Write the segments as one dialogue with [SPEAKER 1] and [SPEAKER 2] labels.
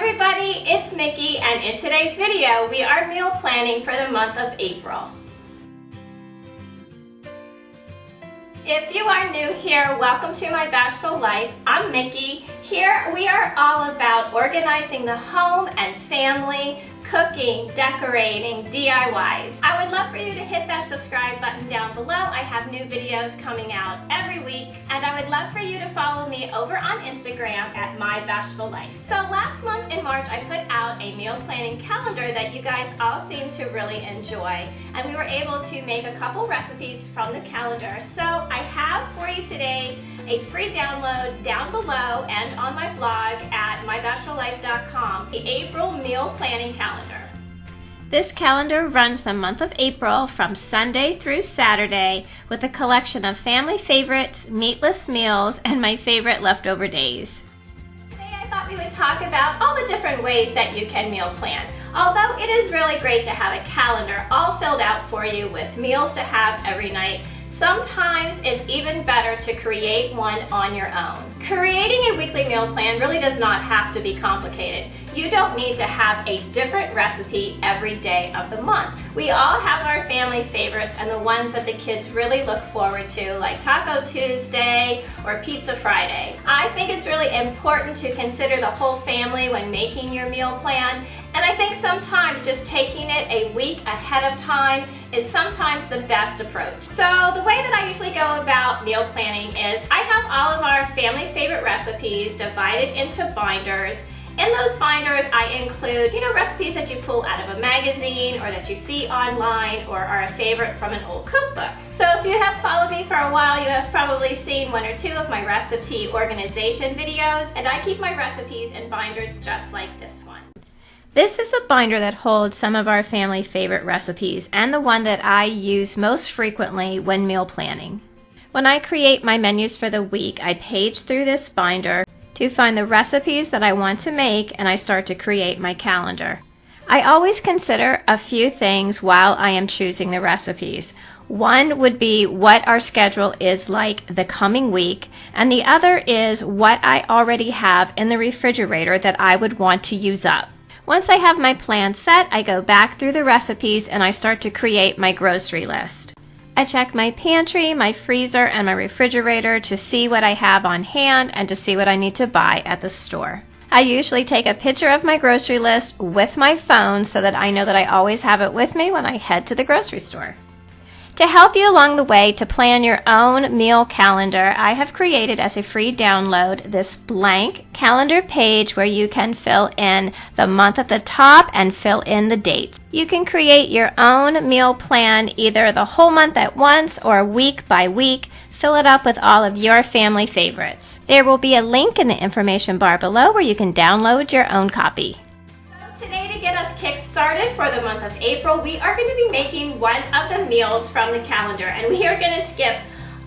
[SPEAKER 1] everybody, it's Mickey, and in today's video we are meal planning for the month of April. If you are new here, welcome to my bashful life. I'm Mickey. Here we are all about organizing the home and family, cooking, decorating, DIYs. I would love for you to hit that subscribe button down below. I have new videos coming out every week, and I would love for you to follow me over on Instagram at My Bashful Life. So last month in March, I put out a meal planning calendar that you guys all seem to really enjoy, and we were able to make a couple recipes from the calendar. So I have for you today a free download down below and on my blog at mybashfullife.com, the April meal planning calendar. This calendar runs the month of April from Sunday through Saturday with a collection of family favorites, meatless meals, and my favorite leftover days. Today I thought we would talk about all the different ways that you can meal plan. Although it is really great to have a calendar all filled out for you with meals to have every night, sometimes it's even better to create one on your own. Creating a weekly meal plan really does not have to be complicated. You don't need to have a different recipe every day of the month. We all have our family favorites and the ones that the kids really look forward to, like Taco Tuesday or Pizza Friday. I think it's really important to consider the whole family when making your meal plan, and I think sometimes just taking it a week ahead of time is sometimes the best approach. So the way that I usually go about meal planning is I have all of our family favorite recipes divided into binders. In those binders, I include, recipes that you pull out of a magazine or that you see online or are a favorite from an old cookbook. So if you have followed me for a while, you have probably seen one or two of my recipe organization videos, and I keep my recipes in binders just like this one. This is a binder that holds some of our family favorite recipes and the one that I use most frequently when meal planning. When I create my menus for the week, I page through this binder to find the recipes that I want to make, and I start to create my calendar. I always consider a few things while I am choosing the recipes. One would be what our schedule is like the coming week, and the other is what I already have in the refrigerator that I would want to use up. Once I have my plan set, I go back through the recipes and I start to create my grocery list. I check my pantry, my freezer, and my refrigerator to see what I have on hand and to see what I need to buy at the store. I usually take a picture of my grocery list with my phone so that I know that I always have it with me when I head to the grocery store. To help you along the way to plan your own meal calendar, I have created as a free download this blank calendar page where you can fill in the month at the top and fill in the dates. You can create your own meal plan either the whole month at once or week by week. Fill it up with all of your family favorites. There will be a link in the information bar below where you can download your own copy. Today, to get us kick-started for the month of April, we are going to be making one of the meals from the calendar, and we are going to skip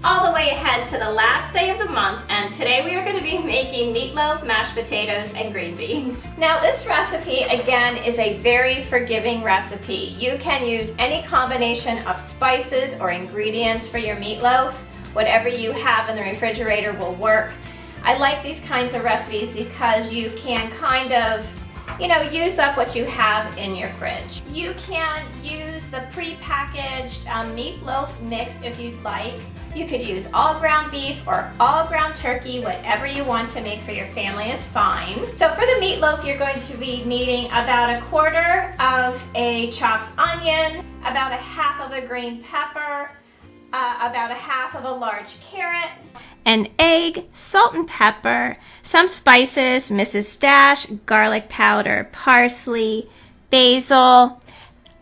[SPEAKER 1] all the way ahead to the last day of the month, and today we are going to be making meatloaf, mashed potatoes, and green beans. Now this recipe, again, is a very forgiving recipe. You can use any combination of spices or ingredients for your meatloaf. Whatever you have in the refrigerator will work. I like these kinds of recipes because you can kind of use up what you have in your fridge. You can use the pre-packaged meatloaf mix if you'd like. You could use all ground beef or all ground turkey, whatever you want to make for your family is fine. So for the meatloaf, you're going to be needing about a quarter of a chopped onion, about a half of a green pepper, about a half of a large carrot, an egg, salt and pepper, some spices, Mrs. Dash, garlic powder, parsley, basil.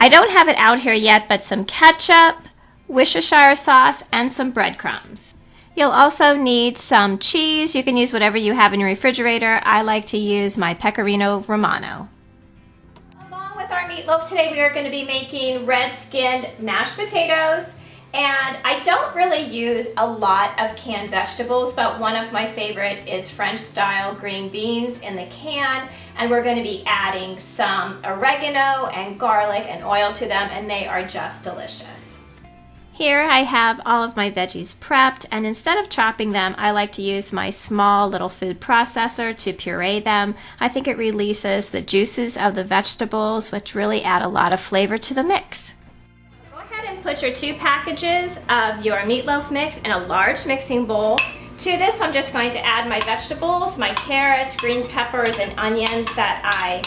[SPEAKER 1] I don't have it out here yet, but some ketchup, Worcestershire sauce, and some breadcrumbs. You'll also need some cheese. You can use whatever you have in your refrigerator. I like to use my Pecorino Romano. Along with our meatloaf today, we are going to be making red-skinned mashed potatoes. And I don't really use a lot of canned vegetables, but one of my favorite is French-style green beans in the can, and we're going to be adding some oregano and garlic and oil to them, and they are just delicious. Here I have all of my veggies prepped, and instead of chopping them, I like to use my small little food processor to puree them. I think it releases the juices of the vegetables, which really add a lot of flavor to the mix. Go ahead and put your 2 packages of your meatloaf mix in a large mixing bowl. To this, I'm just going to add my vegetables, my carrots, green peppers, and onions that I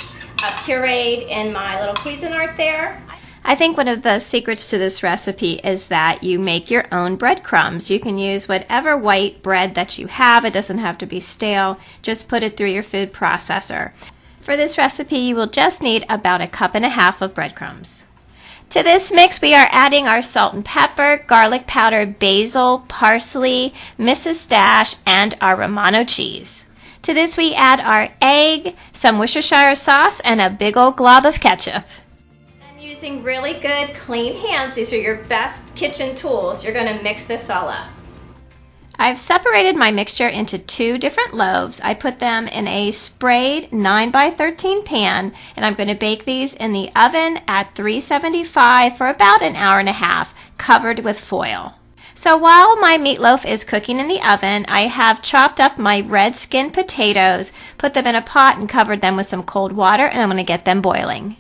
[SPEAKER 1] pureed in my little Cuisinart there. I think one of the secrets to this recipe is that you make your own breadcrumbs. You can use whatever white bread that you have. It doesn't have to be stale. Just put it through your food processor. For this recipe, you will just need about 1.5 cups of breadcrumbs. To this mix, we are adding our salt and pepper, garlic powder, basil, parsley, Mrs. Dash, and our Romano cheese. To this, we add our egg, some Worcestershire sauce, and a big old glob of ketchup. Using really good clean hands, these are your best kitchen tools. You're going to mix this all up. I've separated my mixture into 2 different loaves. I put them in a sprayed 9x13 pan, and I'm going to bake these in the oven at 375 for about 1.5 hours, covered with foil. So while my meatloaf is cooking in the oven, I have chopped up my red skin potatoes, put them in a pot, and covered them with some cold water, and I'm going to get them boiling.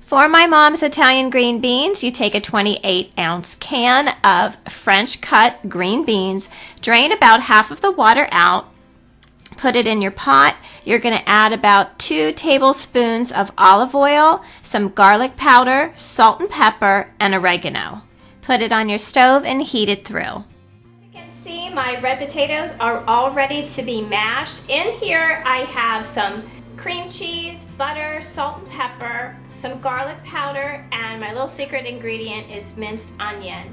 [SPEAKER 1] For my mom's Italian green beans, you take a 28-ounce can of French cut green beans, drain about half of the water out, put it in your pot. You're going to add about 2 tablespoons of olive oil, some garlic powder, salt and pepper, and oregano. Put it on your stove and heat it through. As you can see, my red potatoes are all ready to be mashed. In here I have some cream cheese, butter, salt and pepper, some garlic powder, and my little secret ingredient is minced onion.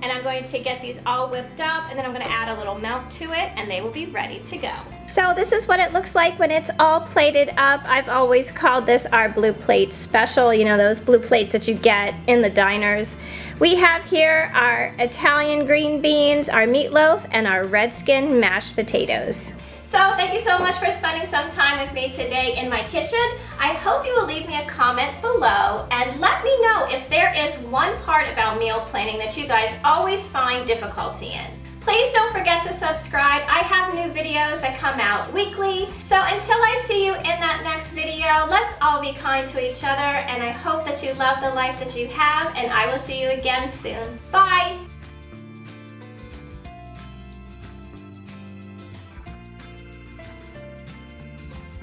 [SPEAKER 1] And I'm going to get these all whipped up, and then I'm going to add a little milk to it, and they will be ready to go. So this is what it looks like when it's all plated up. I've always called this our blue plate special, you know, those blue plates that you get in the diners. We have here our Italian green beans, our meatloaf, and our red skin mashed potatoes. So thank you so much for spending some time with me today in my kitchen. I hope you will leave me a comment below and let me know if there is one part about meal planning that you guys always find difficulty in. Please don't forget to subscribe. I have new videos that come out weekly. So until I see you in that next video, let's all be kind to each other, and I hope that you love the life that you have, and I will see you again soon. Bye!